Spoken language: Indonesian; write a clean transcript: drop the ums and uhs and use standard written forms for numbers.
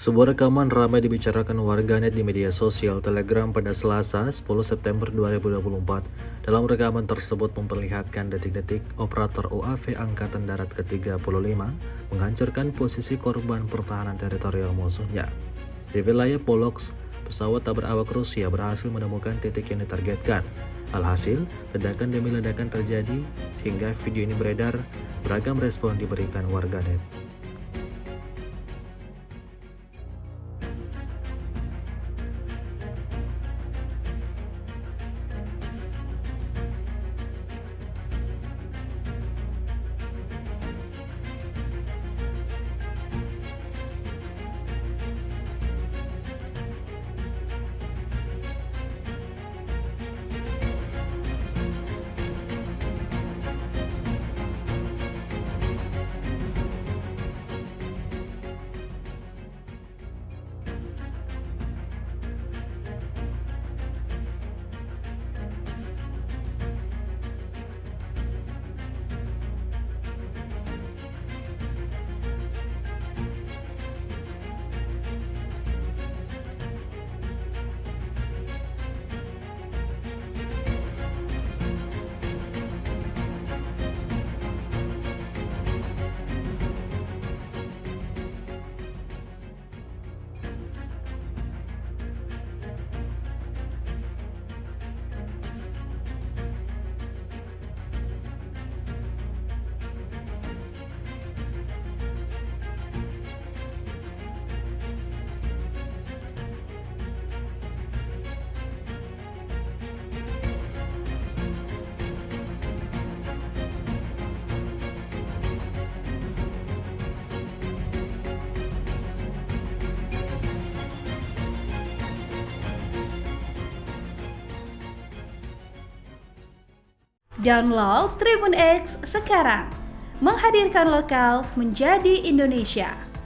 Sebuah rekaman ramai dibicarakan warganet di media sosial Telegram pada Selasa, 10 September 2024. Dalam rekaman tersebut memperlihatkan detik-detik operator UAV Angkatan Darat ke-35 menghancurkan posisi korban pertahanan teritorial musuhnya. Di wilayah Polotsk, pesawat tak berawak Rusia berhasil menemukan titik yang ditargetkan. Alhasil, ledakan demi ledakan terjadi hingga video ini beredar. Beragam respon diberikan warganet. Download Tribun X sekarang, menghadirkan lokal menjadi Indonesia.